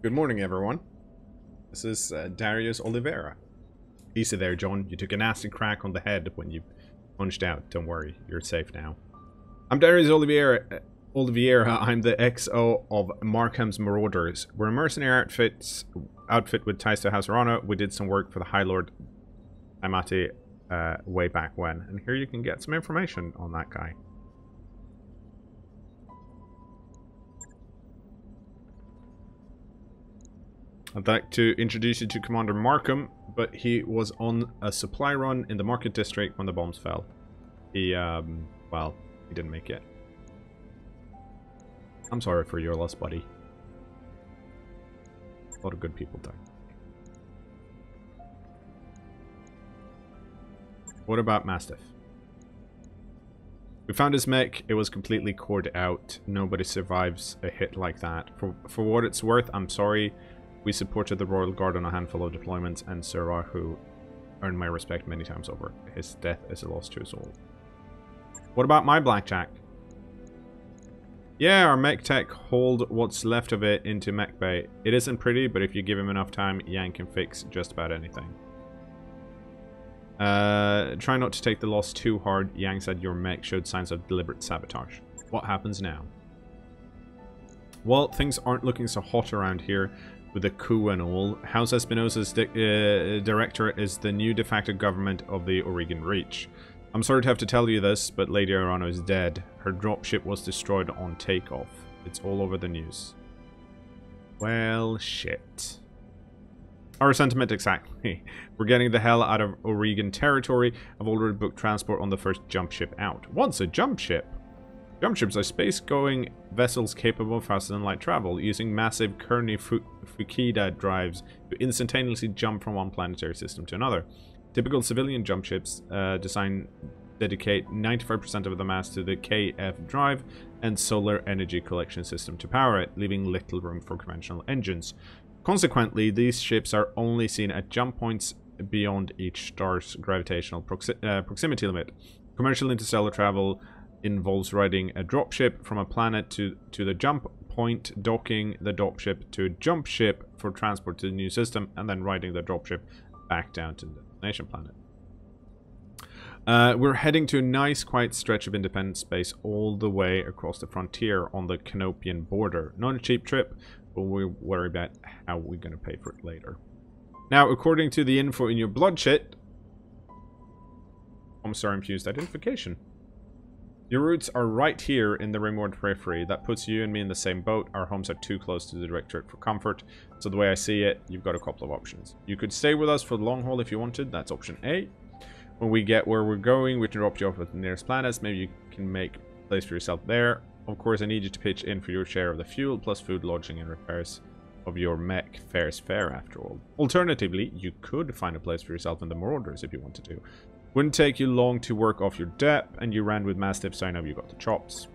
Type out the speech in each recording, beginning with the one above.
Good morning, everyone. This is Darius Oliveira. Easy there, John. You took a nasty crack on the head when you punched out. Don't worry, you're safe now. I'm Darius Oliveira. I'm the XO of Markham's Marauders. We're a mercenary outfit with ties to House Arana. We did some work for the High Lord Amati way back when. And here you can get some information on that guy. I'd like to introduce you to Commander Markham, but he was on a supply run in the Market District when the bombs fell. He, well, he didn't make it. I'm sorry for your loss, buddy. A lot of good people died. What about Mastiff? We found his mech. It was completely cored out. Nobody survives a hit like that. For what it's worth, I'm sorry. We supported the Royal Guard on a handful of deployments, and Sir Rahu earned my respect many times over. His death is a loss to us all. What about my blackjack? Yeah, our mech tech hauled what's left of it into mech bay. It isn't pretty, but if you give him enough time, Yang can fix just about anything. Try not to take the loss too hard. Yang said your mech showed signs of deliberate sabotage. What happens now? Well, things aren't looking so hot around here. With the coup and all, House Espinosa's director is the new de facto government of the Oregon Reach. I'm sorry to have to tell you this, but Lady Arano is dead. Her dropship was destroyed on takeoff. It's all over the news. Well, shit. Our sentiment exactly. We're getting the hell out of Oregon territory. I've already booked transport on the first jump ship out. What's a jump ship? Jump ships are space-going vessels capable of faster-than-light travel, using massive Kearney-Fukuda drives to instantaneously jump from one planetary system to another. Typical civilian jump ships dedicate 95% of the mass to the KF drive and solar energy collection system to power it, leaving little room for conventional engines. Consequently, these ships are only seen at jump points beyond each star's gravitational proximity limit. Commercial interstellar travel involves riding a dropship from a planet to the jump point, docking the dropship to a jump ship for transport to the new system, and then riding the dropship back down to the destination planet. We're heading to a nice, quiet stretch of independent space all the way across the frontier on the Canopian border. Not a cheap trip, but we'll worry about how we're going to pay for it later. Now, according to the info in your bloodshed, Commissar-infused identification. Your roots are right here in the remote periphery. That puts you and me in the same boat. Our homes are too close to the Directorate for comfort. So the way I see it, you've got a couple of options. You could stay with us for the long haul if you wanted. That's option A. When we get where we're going, we can drop you off at the nearest planets. Maybe you can make a place for yourself there. Of course, I need you to pitch in for your share of the fuel, plus food, lodging, and repairs of your mech. Fair's fair, after all. Alternatively, you could find a place for yourself in the Marauders if you wanted to. Wouldn't take you long to work off your debt, and you ran with Mastiff, so I know you got the chops.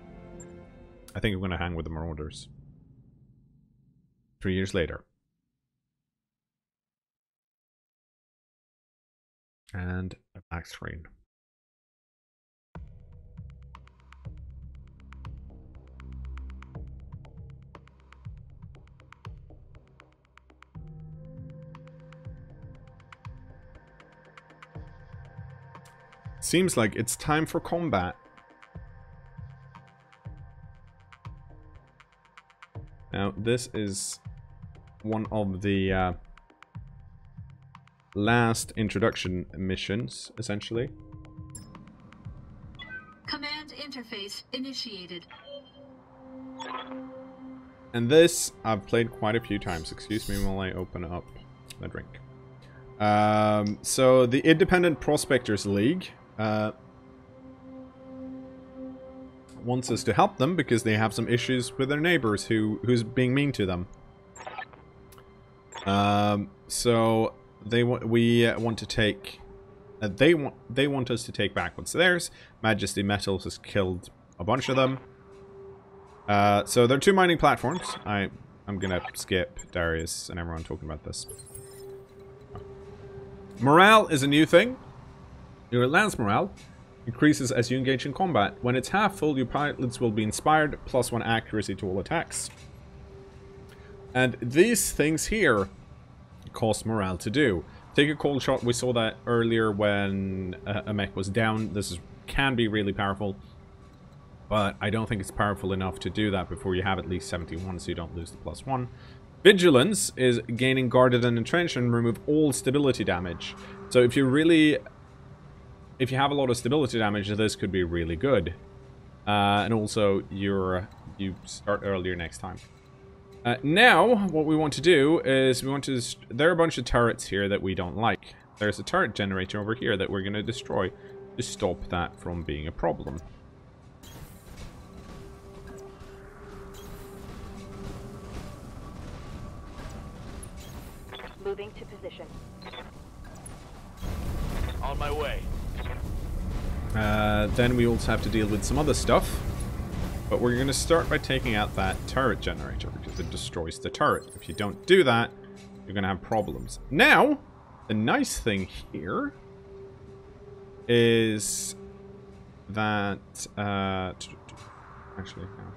I think I'm going to hang with the Marauders. 3 years later. And a black screen. Seems like it's time for combat. Now, this is one of the last introduction missions, essentially. Command interface initiated. And this, I've played quite a few times. Excuse me while I open up a drink. So, the Independent Prospectors League wants us to help them because they have some issues with their neighbors who's being mean to them. So they want to take they want us to take back what's theirs. Majesty Metals has killed a bunch of them. So there are two mining platforms. I'm gonna skip Darius and everyone talking about this. Morale is a new thing. Your lance morale increases as you engage in combat. When it's half full, your pilots will be inspired, +1 accuracy to all attacks. And these things here cost morale to do. Take a cold shot. We saw that earlier when a mech was down. This can be really powerful. But I don't think it's powerful enough to do that before you have at least 71, so you don't lose the +1. Vigilance is gaining guarded and entrenched and remove all stability damage. So if you have a lot of stability damage, this could be really good. And also, you start earlier next time. Now, what we want to do is there are a bunch of turrets here that we don't like. There's a turret generator over here that we're going to destroy to stop that from being a problem. Moving to position. On my way. Then we also have to deal with some other stuff. But we're going to start by taking out that turret generator because it destroys the turret. If you don't do that, you're going to have problems. Now, the nice thing here is that... actually, no.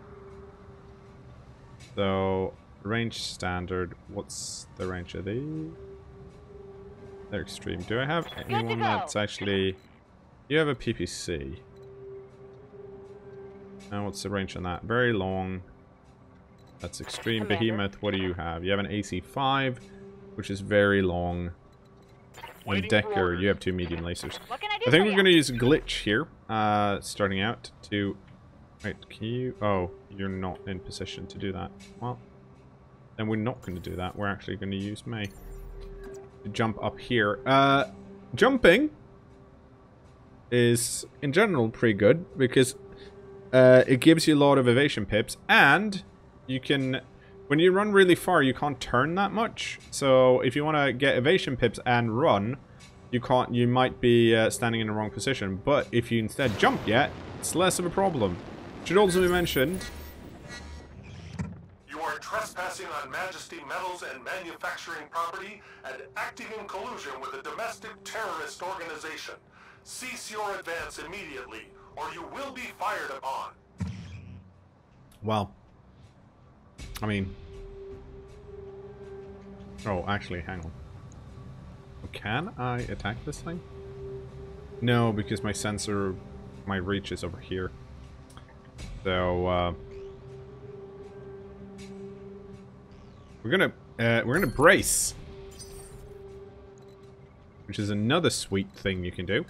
So, range standard. What's the range of these? They're extreme. Do I have anyone that's actually... You have a PPC. Now, what's the range on that? Very long. That's extreme. Commander. Behemoth, what do you have? You have an AC5, which is very long. And Decker, you have 2 medium lasers. What can I do I think for we're you? going to use a glitch here, starting out to... Wait, can you... Oh, you're not in position to do that. Well, then we're not going to do that. We're actually going to use May to jump up here. Jumping is, in general, pretty good, because it gives you a lot of evasion pips, and you can... When you run really far, you can't turn that much. So if you want to get evasion pips and run, you can't. You might be standing in the wrong position. But if you instead jump yet, it's less of a problem. Should also be mentioned. You are trespassing on Majesty Metals and manufacturing property and acting in collusion with a domestic terrorist organization. Cease your advance immediately, or you will be fired upon. Well, I mean... Oh, actually, hang on. Can I attack this thing? No, because my sensor... My reach is over here. So, we're gonna brace. Which is another sweet thing you can do.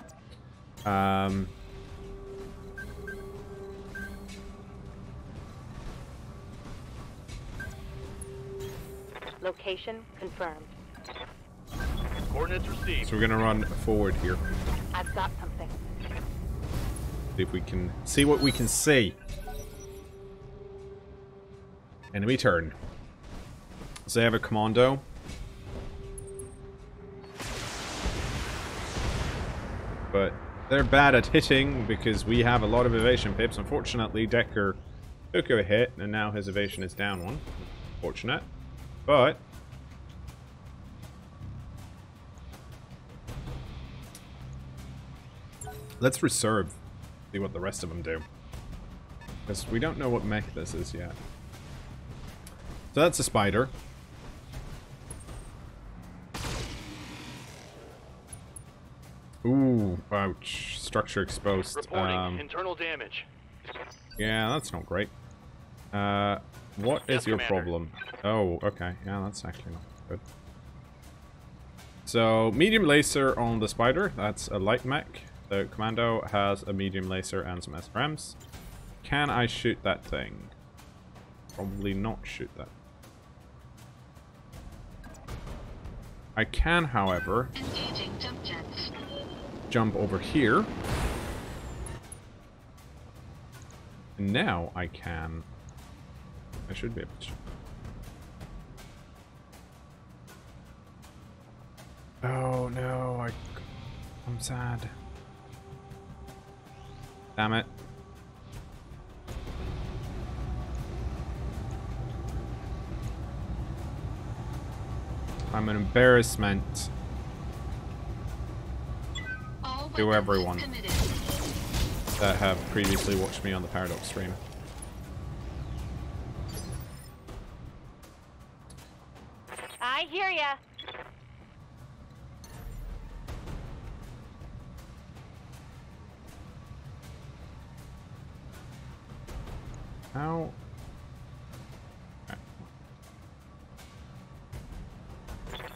Location confirmed. Coordinates received. So we're gonna run forward here. I've got something. See if we can see what we can see. Enemy turn. So they have a commando. But they're bad at hitting because we have a lot of evasion pips. Unfortunately, Decker took a hit and now his evasion is down 1. Fortunate. But let's reserve. See what the rest of them do. Because we don't know what mech this is yet. So that's a spider. Ooh, ouch. Structure exposed. Reporting internal damage. Yeah, that's not great. What is Yes, your Commander. problem? Oh, okay. Yeah, that's actually not good. So, medium laser on the spider. That's a light mech. The commando has a medium laser and some SRMs. Can I shoot that thing? Probably not shoot that. I can, however, Engaging jump jets. jump over here. And now I can... I should be able to... Oh no, I'm sad. Damn it. I'm an embarrassment All to weapons everyone committed. that have previously watched me on the Paradox stream. I hear ya. How?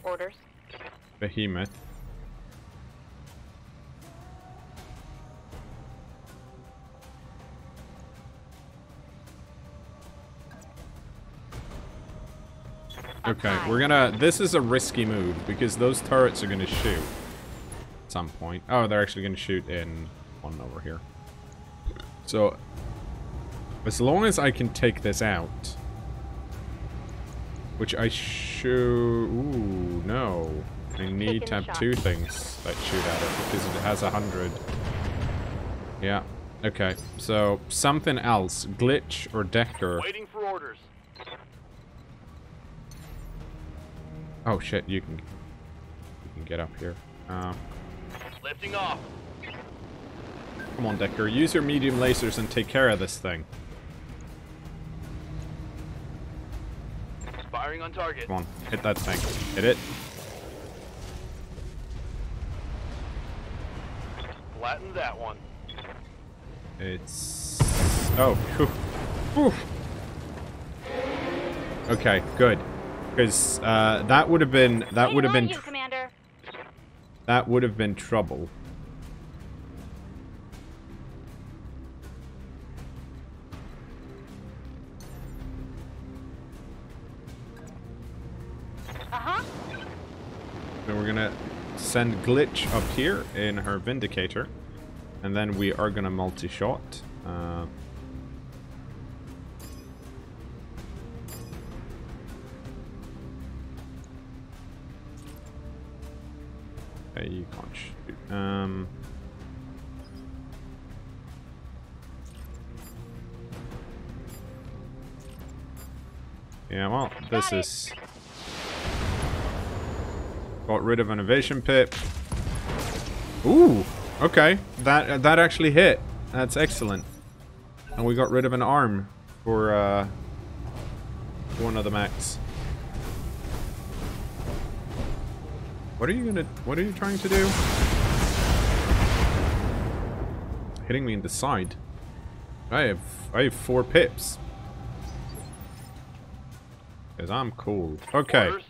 Orders. Behemoth. Okay, we're gonna... This is a risky move, because those turrets are gonna shoot at some point. Oh, they're actually gonna shoot in one over here. So, as long as I can take this out... Which I should... Ooh, no. I need to have two things that shoot at it, because it has 100. Yeah, okay. So, something else. Glitch or Decker. Waiting for orders. Oh shit, you can get up here. Lifting off. Come on, Decker. Use your medium lasers and take care of this thing. Firing on target. Come on, hit that thing. Hit it. Flatten that one. It's... Oh, phew. Whew. Okay, good. Because that would have been Commander. That would have been trouble. So we're gonna send Glitch up here in her Vindicator, and then we are gonna multi-shot. Okay, you can't shoot. Yeah, well, this is... Got rid of an evasion pit. Ooh, okay. That actually hit. That's excellent. And we got rid of an arm for one of the mechs. What are you trying to do? Hitting me in the side. I have 4 pips. Cause I'm cool. Okay. Orders.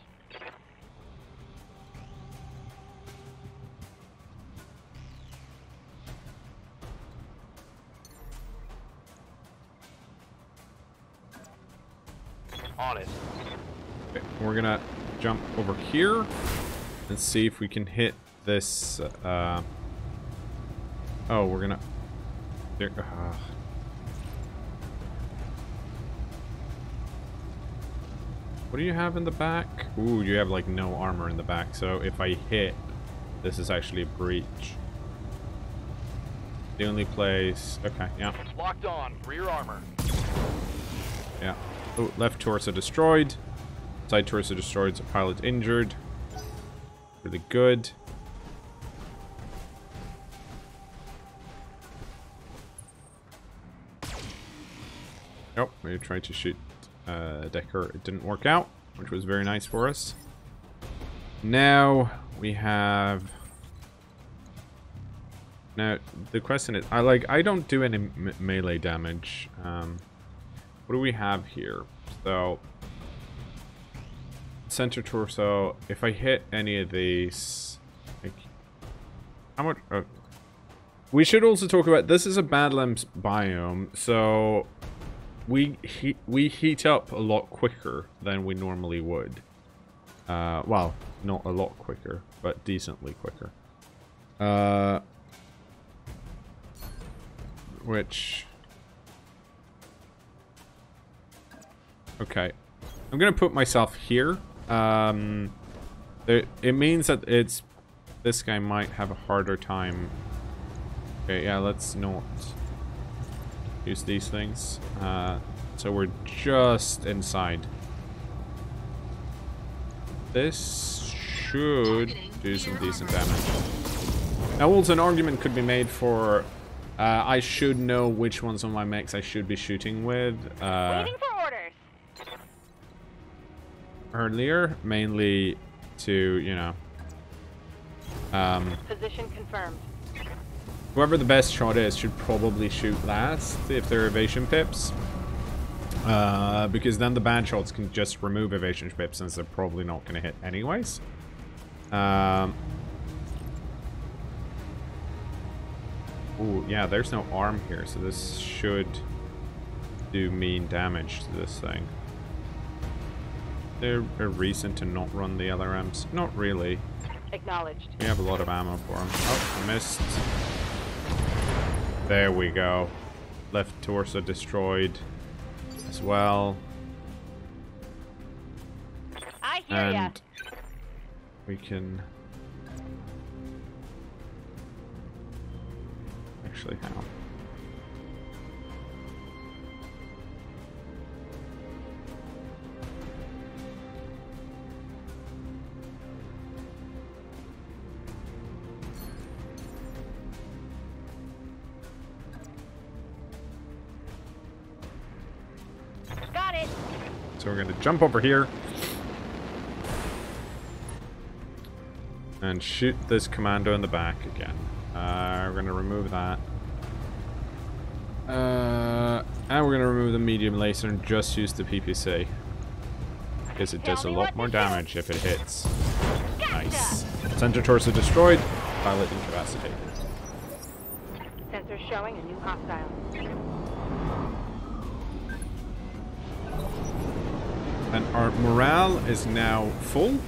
On it. Okay, we're gonna jump over here and see if we can hit this. Oh, we're gonna. There, What do you have in the back? Ooh, you have like no armor in the back. So if I hit, this is actually a breach. The only place. Okay, yeah. Locked on. Rear armor. Yeah. Oh, left torso destroyed. Side torso destroyed, so pilot injured. Really good. Nope, we tried to shoot Decker. It didn't work out, which was very nice for us. Now we have... Now, the question is, I don't do any melee damage. What do we have here? So, center torso. If I hit any of these, like, how much? We should also talk about, this is a Badlands biome, so we heat up a lot quicker than we normally would. Well, not a lot quicker, but decently quicker. Which... Okay. I'm gonna put myself here. It means that it's... This guy might have a harder time. Okay, yeah, let's not use these things. So we're just inside. This should do some decent damage. Now, also an argument could be made for... I should know which ones of my mechs I should be shooting with. Waiting for orders. earlier, mainly to, you know, Position confirmed. whoever the best shot is should probably shoot last if they're evasion pips. Because then the bad shots can just remove evasion pips since they're probably not going to hit anyways. Ooh, yeah, there's no arm here, so this should do mean damage to this thing. Is there a reason to not run the LRMs? Not really. Acknowledged. We have a lot of ammo for them. Oh, I missed. There we go. Left torso destroyed as well. I hear ya. And we can... Actually, hang on. Got it. So we're going to jump over here and shoot this commando in the back again. We're going to remove that. And we're going to remove the medium laser and just use the PPC. Because it does a lot more damage if it hits. Nice. Center torso destroyed. Pilot incapacitated. Sensor showing a new hostile. And our morale is now full.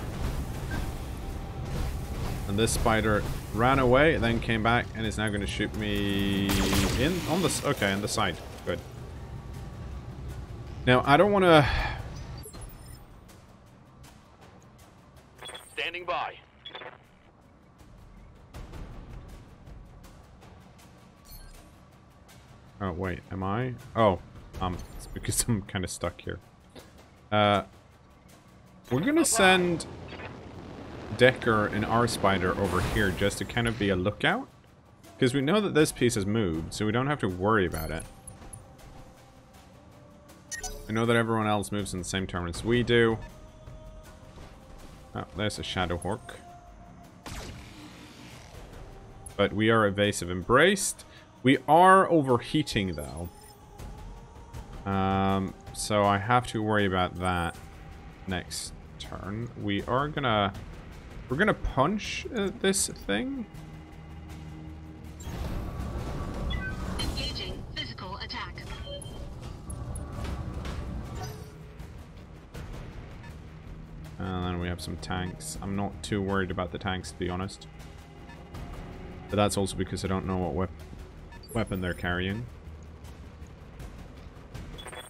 And this spider ran away, then came back, and is now going to shoot me in on the on the side. Good. Now I don't want to. Standing by. Oh wait, am I? Oh, it's because I'm kind of stuck here. We're gonna send Decker and our spider over here just to kind of be a lookout. Because we know that this piece has moved, so we don't have to worry about it. I know that everyone else moves in the same turn as we do. Oh, there's a Shadow Hawk. But we are evasive embraced. We are overheating though. So I have to worry about that next turn. We're gonna punch this thing. Engaging physical attack. And then we have some tanks. I'm not too worried about the tanks, to be honest. But that's also because I don't know what weapon they're carrying.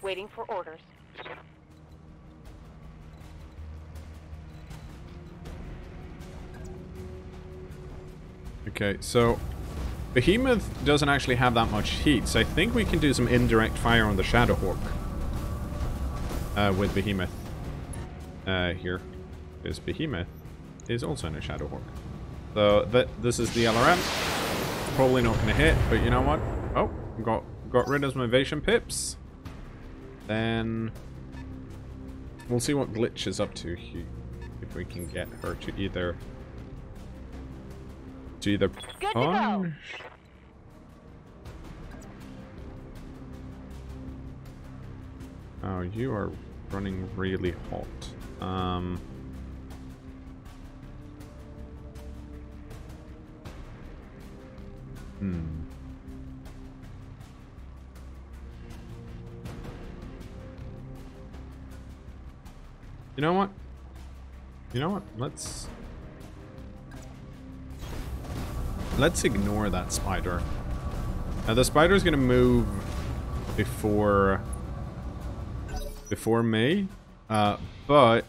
Waiting for orders. Okay, so Behemoth doesn't actually have that much heat, so I think we can do some indirect fire on the Shadow Hawk with Behemoth here, because Behemoth is also in a Shadow Hawk. So this is the LRM. Probably not going to hit, but you know what? Oh, got rid of some evasion pips. Then we'll see what Glitch is up to here, if we can get her to either punch. Oh, you are running really hot. You know what? You know what? Let's ignore that spider. Now the spider's gonna move before me, but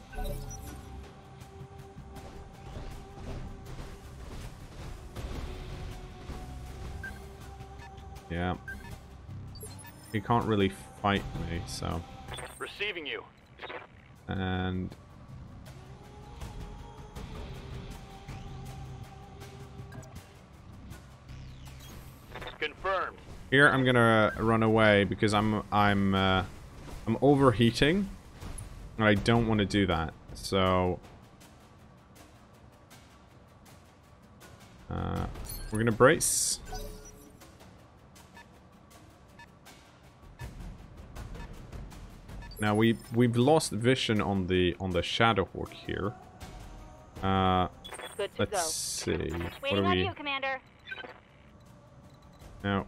yeah, he can't really fight me, so. Receiving you. And Confirmed. here I'm gonna run away because I'm overheating, and I don't want to do that. So we're gonna brace. Now we've lost vision on the Shadowhawk here. Good to Let's go. see. What Waiting are on we you, Commander. now?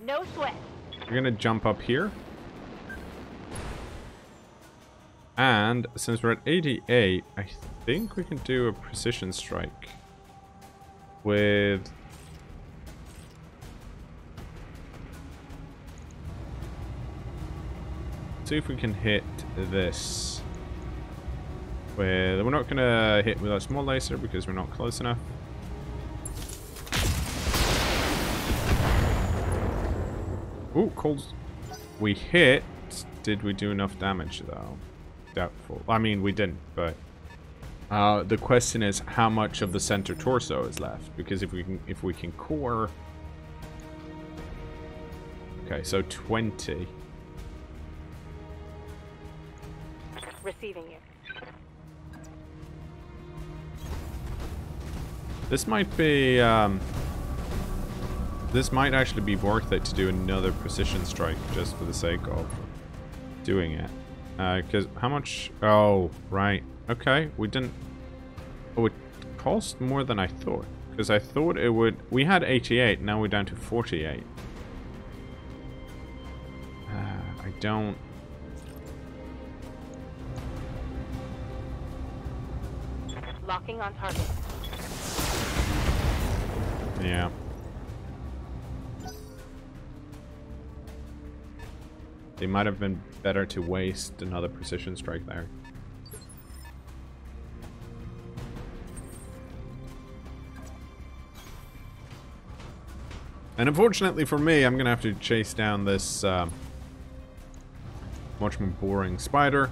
No sweat. We're gonna jump up here. And since we're at 88, I think we can do a precision strike with see if we can hit this with, we're not gonna hit with a small laser because we're not close enough. Ooh, cold. We hit. Did we do enough damage though? Doubtful. I mean, we didn't, but the question is how much of the center torso is left, because if we can core. Okay, so 20. Receiving you. This might be this might actually be worth it to do another precision strike just for the sake of doing it. Because how much? Oh, right. Okay, we didn't. Oh, it cost more than I thought. Because I thought it would. We had 88. Now we're down to 48. I don't. Locking on target. Yeah. It might have been better to waste another precision strike there. And unfortunately for me, I'm gonna have to chase down this much more boring spider.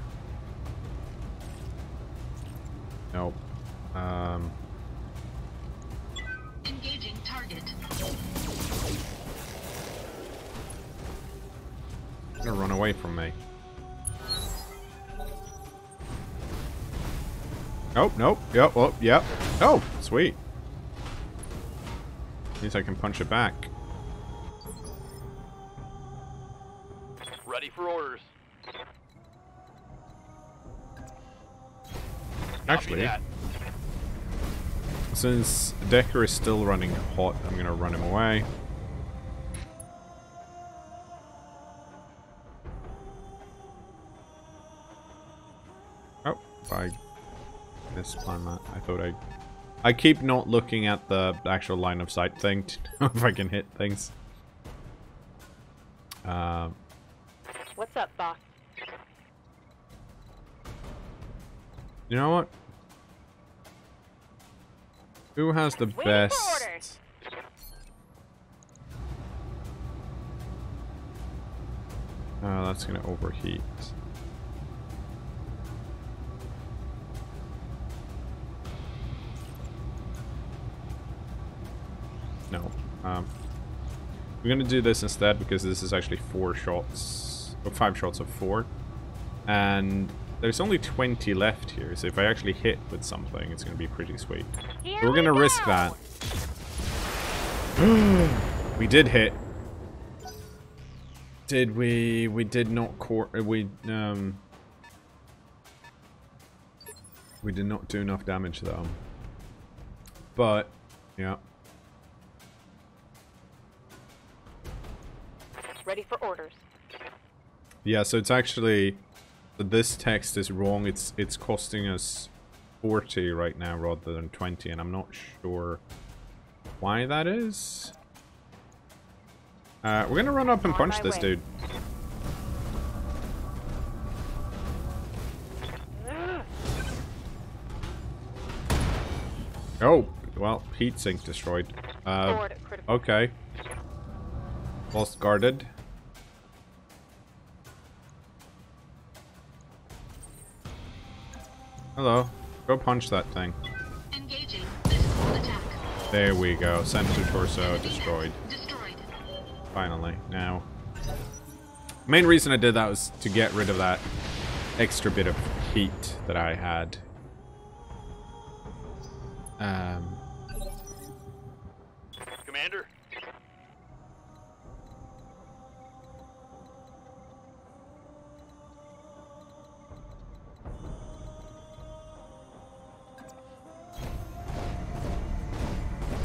Nope. Engaging target. Gonna run away from me. Oh, nope. Yep. Oh, yep. Oh, sweet. Means I can punch it back. Ready for orders. Actually, Copy that. since Decker is still running hot, I'm gonna run him away. Oh, I misplan that. I thought I keep not looking at the actual line of sight thing to know if I can hit things. What's up, boss? You know what? Who has the Waiting for best? orders. Oh, that's gonna overheat. No. We're gonna do this instead because this is actually 4 shots, or 5 shots of 4, and there's only 20 left here. So if I actually hit with something, it's gonna be pretty sweet. Here So we're gonna we risk go. that. We did hit. Did we? We did not core. We did not do enough damage though. But yeah. Ready for orders. Yeah, so it's actually, this text is wrong. It's costing us 40 right now rather than 20, and I'm not sure why that is. We're gonna run up and On punch my this way. dude. Oh, well, heat sink destroyed. Forward at critical. Okay. Lost guarded. Hello. Go punch that thing. Engaging physical attack. There we go. Center torso destroyed. Destroyed. Finally. Now. Main reason I did that was to get rid of that extra bit of heat that I had. Commander?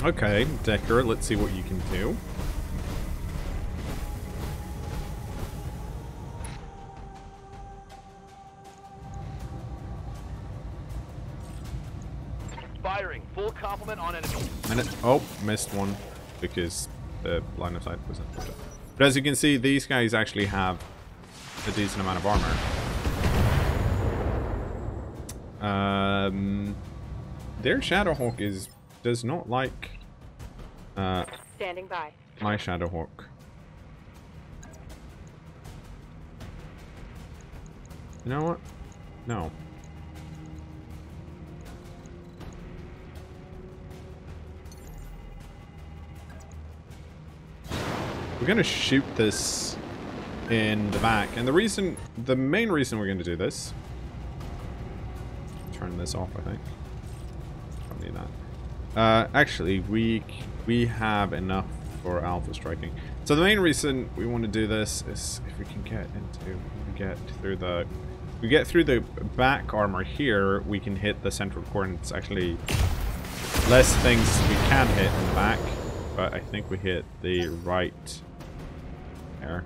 Okay, Decker, let's see what you can do. Firing. Full complement on enemy. Oh, missed one because the line of sight wasn't. But as you can see, these guys actually have a decent amount of armor. Their Shadowhawk does not like Standing by. my Shadowhawk. You know what? No. We're gonna shoot this in the back, and the main reason we're gonna do this. Turn this off, I think. Don't need that. Actually, we have enough for alpha striking. So the main reason we want to do this is if we can get through the back armor here, we can hit the central core, and it's actually less things we can hit in the back. But I think we hit the right there.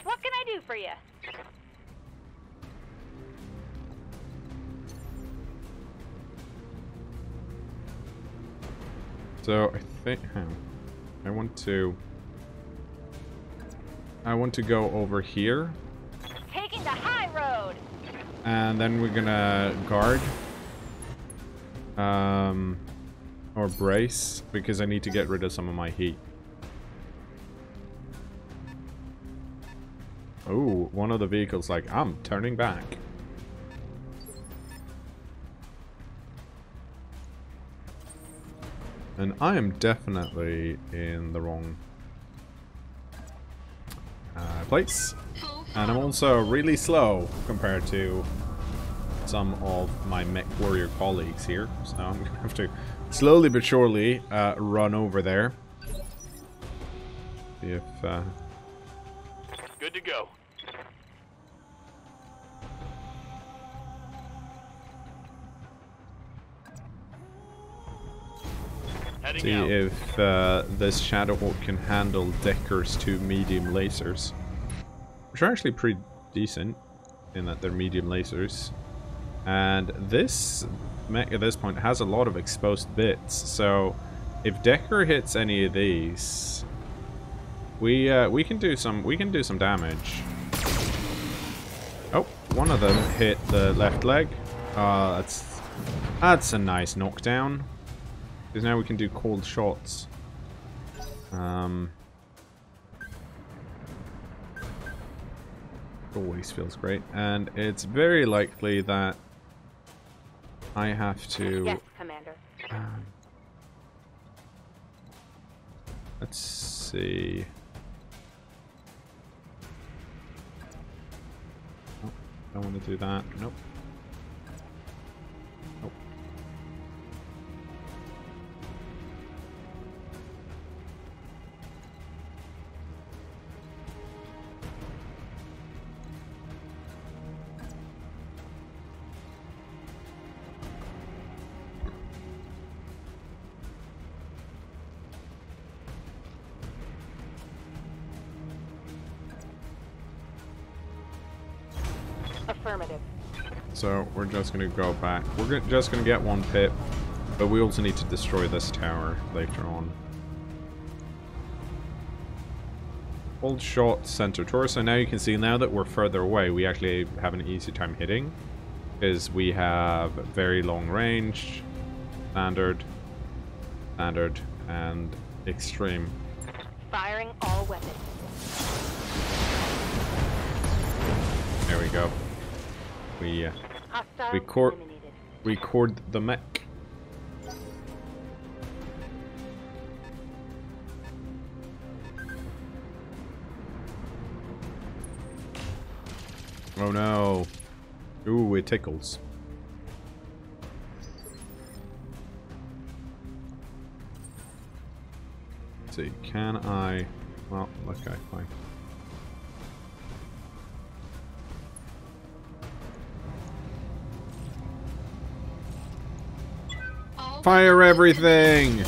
What can I do for you? So I think I want to go over here, Taking the high road. and then we're gonna guard or brace because I need to get rid of some of my heat. Oh, one of the vehicles like, I'm turning back. And I am definitely in the wrong place. And I'm also really slow compared to some of my mech warrior colleagues here. So I'm going to have to slowly but surely run over there. See if... Good to go. Heading see out. if this Shadowhawk can handle Decker's 2 medium lasers. Which are actually pretty decent in that they're medium lasers. And this mech at this point has a lot of exposed bits, so if Decker hits any of these, we can do some damage. Oh, one of them hit the left leg. That's a nice knockdown. Because now we can do cold shots. Always feels great, and it's very likely that I have to. Yes, Commander. Let's see. Oh, don't want to do that. Nope. Nope. Affirmative. So we're just going to go back. We're just going to get one pip, but we also need to destroy this tower later on. Hold shot, center torso. Now you can see now that we're further away, we actually have an easy time hitting. Because we have very long range, standard, and extreme. Firing all weapons. There we go. Hostile We cord eliminated. the mech. Oh no. Ooh, it tickles. Let's see, can I... Well, okay, fine. Fire everything!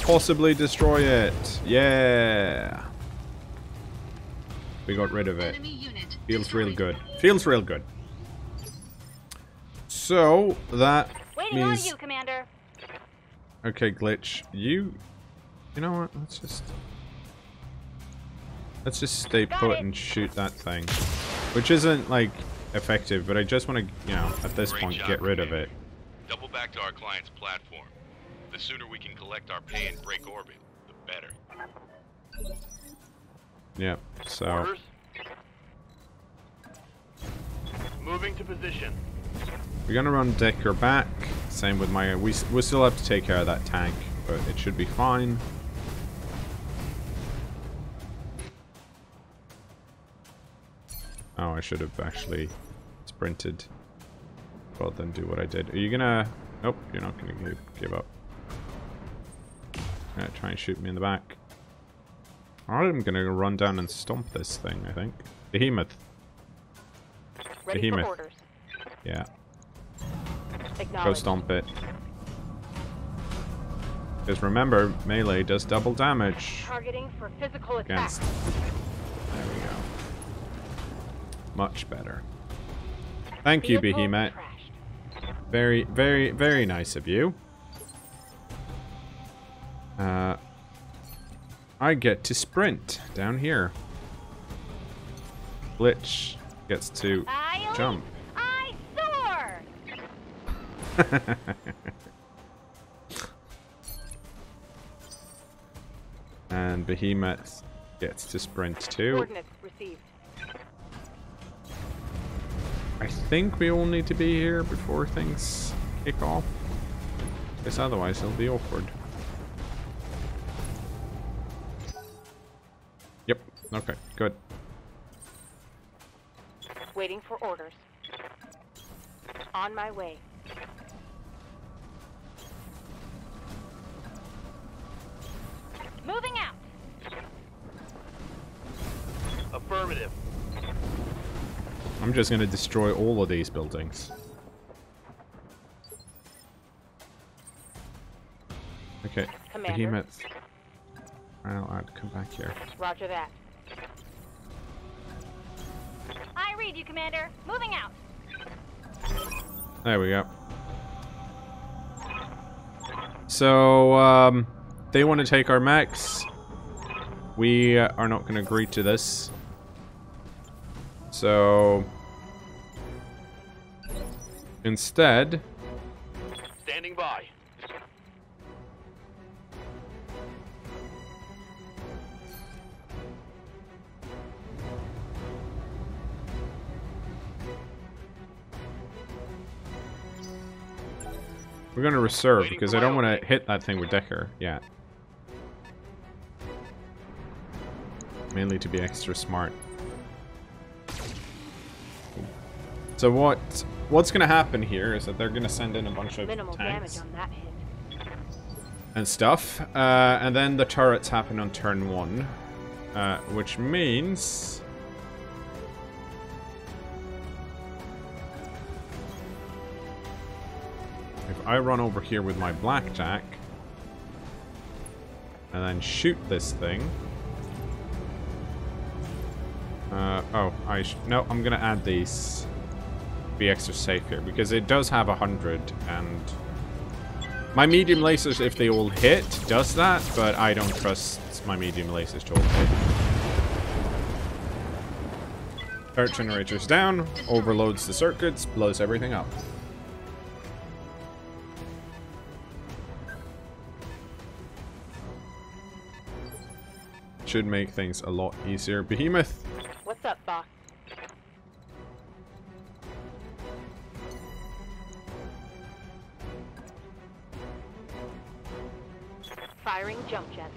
Possibly destroy it. Yeah. We got rid of it. Enemy unit Feels real destroyed. good. Feels real good. So, that Waiting on means... you, Commander. Okay, Glitch. You know what? Let's just stay put and shoot that thing. Which isn't, like, effective, but I just want to, you know, at this point, get rid of it. Double back to our client's platform. The sooner we can collect our pay and break orbit, the better. Yep, so... Orders. Moving to position. We're gonna run Decker back. Same with my... We still have to take care of that tank, but it should be fine. Oh, I should have actually sprinted rather than do what I did. Are you gonna... Nope, you're not gonna give up. Try and shoot me in the back. I'm gonna run down and stomp this thing, I think. Behemoth. Ready Behemoth. for orders. Yeah. Go Acknowledged. stomp it. Because remember, melee does double damage Targeting for physical attack. against... There we go. Much better. Thank you, Vehicle Behemoth. crashed. Very, very, very nice of you. I get to sprint down here. Glitch gets to I jump. I soar! And Behemoth gets to sprint too. Coordinates received. I think we all need to be here before things kick off. Because otherwise it'll be awkward. Yep. Okay, good. Waiting for orders. On my way. Moving out. Affirmative. I'm just gonna destroy all of these buildings. Okay, Commander. Behemoth. I'll come back here. Roger that. I read you, Commander. Moving out. There we go. So, they want to take our mechs. We are not going to agree to this. So, instead, Standing by. we're going to reserve Waiting because for I don't my want okay. to hit that thing with Decker yet. Mainly to be extra smart. So what's going to happen here is that they're going to send in a bunch of Minimal tanks damage on that hit. and stuff, and then the turrets happen on turn 1, which means if I run over here with my blackjack and then shoot this thing. Oh, no, I'm gonna add these. Be extra safe here because it does have 100, and my medium lasers, if they all hit, does that, but I don't trust my medium lasers to all hit. Turret generator's down, overloads the circuits, blows everything up. Should make things a lot easier. Behemoth. What's up, boss? Firing jump jets.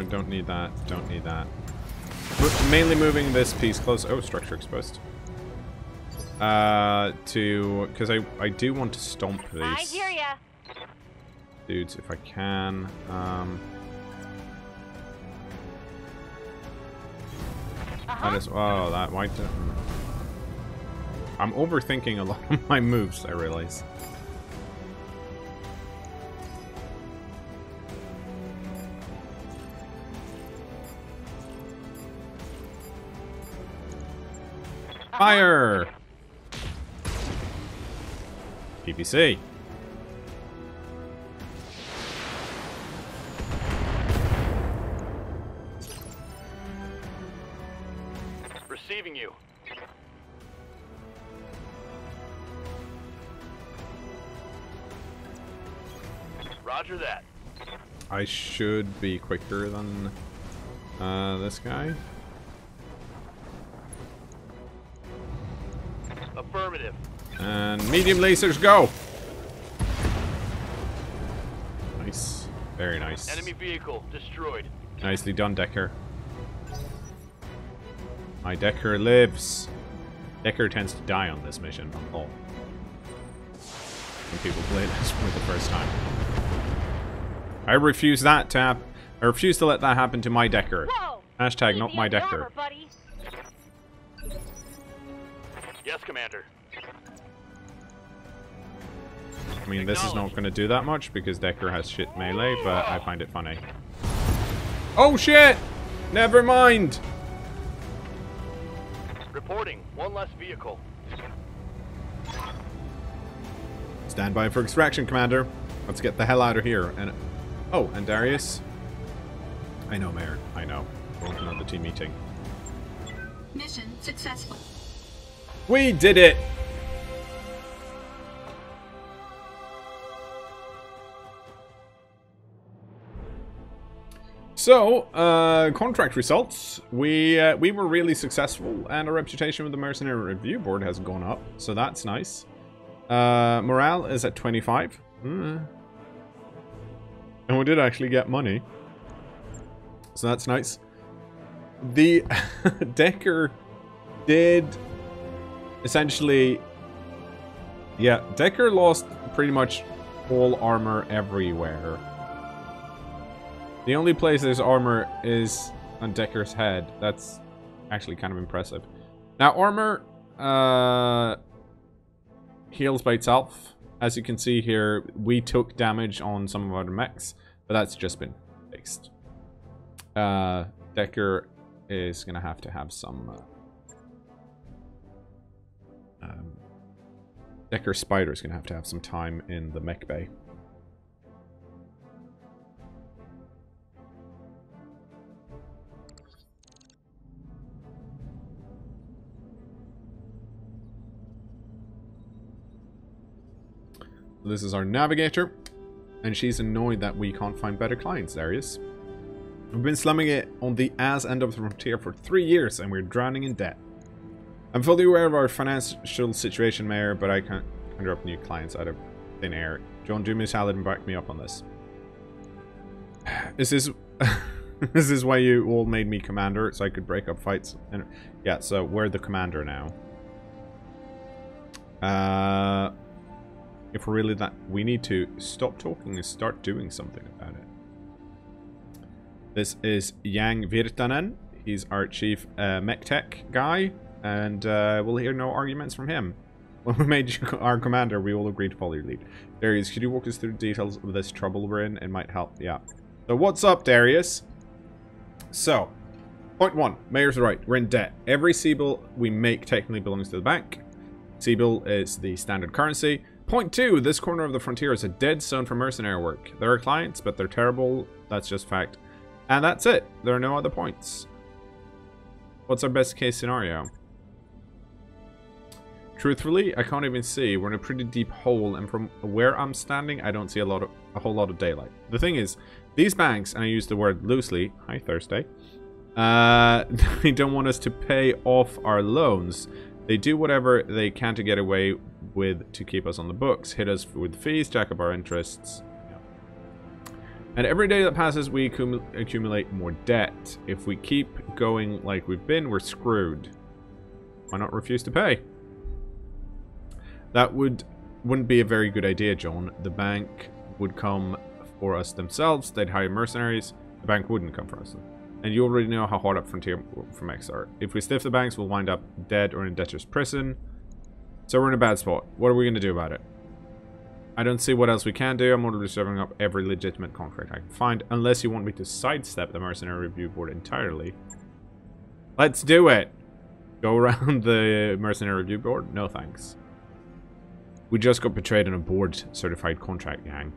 don't need that. Don't need that. Mainly moving this piece close. Oh, structure exposed. Because I do want to stomp these. I hear ya. Dudes, if I can. That is, oh, that why didn't... I'm overthinking a lot of my moves, I realize. Fire! PPC. Receiving you. Roger that. I should be quicker than this guy. Affirmative. And medium lasers go! Nice. Very nice. Enemy vehicle destroyed. Nicely done, Decker. My Decker lives. Decker tends to die on this mission on all. When people play this for the first time. I refuse that to happen. I refuse to let that happen to my Decker. Whoa! Hashtag Easy not my on the Decker. armor, buddy. Yes, Commander. I mean, this is not going to do that much because Decker has shit melee, but I find it funny. Oh shit! Never mind! Reporting. One less vehicle. Stand by for extraction, Commander. Let's get the hell out of here. And oh, and Darius. I know, Mayor. I know. We're looking at the team meeting. Mission successful. We did it! So, contract results. We were really successful, and our reputation with the Mercenary Review Board has gone up, so that's nice. Morale is at 25. And we did actually get money. So that's nice. The Decker did essentially... Yeah, Decker lost pretty much all armor everywhere. The only place there's armor is on Decker's head. That's actually kind of impressive. Now, armor heals by itself. As you can see here, we took damage on some of our mechs, but that's just been fixed. Decker is going to have some... Decker Spider is going to have some time in the mech bay. This is our navigator, and she's annoyed that we can't find better clients, Darius. We've been slumming it on the ass end of the frontier for 3 years, and we're drowning in debt. I'm fully aware of our financial situation, Mayor, but I can't conjure up new clients out of thin air. John, do me a salad and back me up on this. Is this... is this why you all made me commander, so I could break up fights? And, yeah, so we're the commander now. If we're really that... We need to stop talking and start doing something about it. This is Yang Virtanen. He's our chief mech tech guy. And we'll hear no arguments from him. When we made you our commander, we all agreed to follow your lead. Darius, could you walk us through the details of this trouble we're in? It might help. Yeah. So what's up, Darius? So, point 1. Mayor's right. We're in debt. Every C-bill we make technically belongs to the bank. C-bill is the standard currency. Point 2, this corner of the frontier is a dead zone for mercenary work. There are clients, but they're terrible. That's just fact. And that's it. There are no other points. What's our best case scenario? Truthfully, I can't even see. We're in a pretty deep hole, and from where I'm standing, I don't see a whole lot of daylight. The thing is, these banks, and I use the word loosely, hi Thursday, they don't want us to pay off our loans. They do whatever they can to get away with to keep us on the books, hit us with fees, jack up our interests. And every day that passes, we accumulate more debt. If we keep going like we've been, we're screwed. Why not refuse to pay? That wouldn't be a very good idea, John. The bank would come for us themselves. They'd hire mercenaries. The bank wouldn't come for us. And you already know how hard up Frontier from X are. If we stiff the banks, we'll wind up dead or in debtor's prison. So we're in a bad spot. What are we going to do about it? I don't see what else we can do. I'm already serving up every legitimate contract I can find. Unless you want me to sidestep the Mercenary Review Board entirely. Let's do it! Go around the Mercenary Review Board? No thanks. We just got betrayed in a board-certified contract, gang.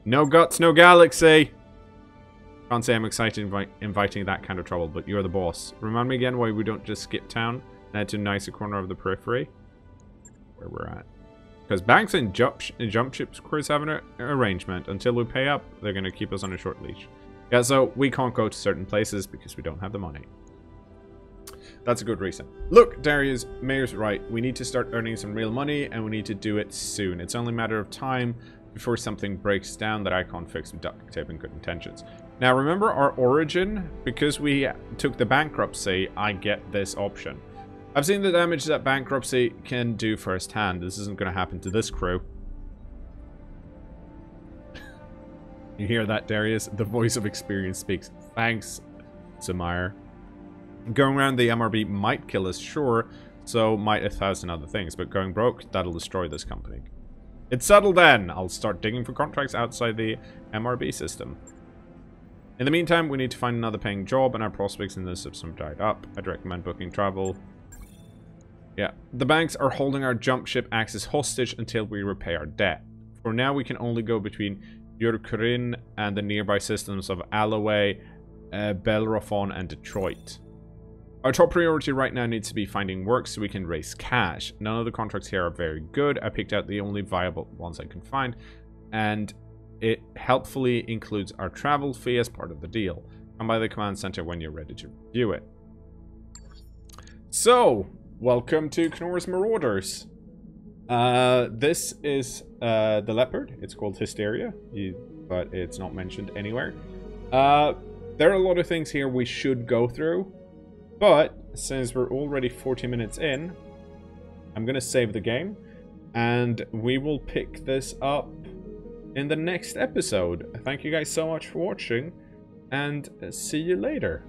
No guts, no galaxy! Can't say I'm excited inviting that kind of trouble, but you're the boss. Remind me again why we don't just skip town and head to a nicer corner of the periphery? Where we're at. Because banks and jump ships crews have an arrangement. Until we pay up, they're going to keep us on a short leash. Yeah, so we can't go to certain places because we don't have the money. That's a good reason. Look, Darius, Mayor's right. We need to start earning some real money, and we need to do it soon. It's only a matter of time before something breaks down that I can't fix with duct tape and good intentions. Now, remember our origin? Because we took the bankruptcy, I get this option. I've seen the damage that bankruptcy can do firsthand. This isn't going to happen to this crew. You hear that, Darius? The voice of experience speaks. Thanks, Samire. Going around the MRB might kill us, sure. So might 1,000 other things. But going broke, that'll destroy this company. It's settled then. I'll start digging for contracts outside the MRB system. In the meantime, we need to find another paying job, and our prospects in this system dried up. I'd recommend booking travel. Yeah, the banks are holding our jump ship access hostage until we repay our debt. For now, we can only go between Yurkurin and the nearby systems of Alloway, Bellerophon, and Detroit. Our top priority right now needs to be finding work so we can raise cash. None of the contracts here are very good. I picked out the only viable ones I can find, and it helpfully includes our travel fee as part of the deal. Come by the command center when you're ready to review it. So, welcome to cKnoor's Marauders. This is the leopard. It's called Hysteria, but it's not mentioned anywhere. There are a lot of things here we should go through, but since we're already 40 minutes in, I'm going to save the game, and we will pick this up in the next episode. Thank you guys so much for watching, and see you later.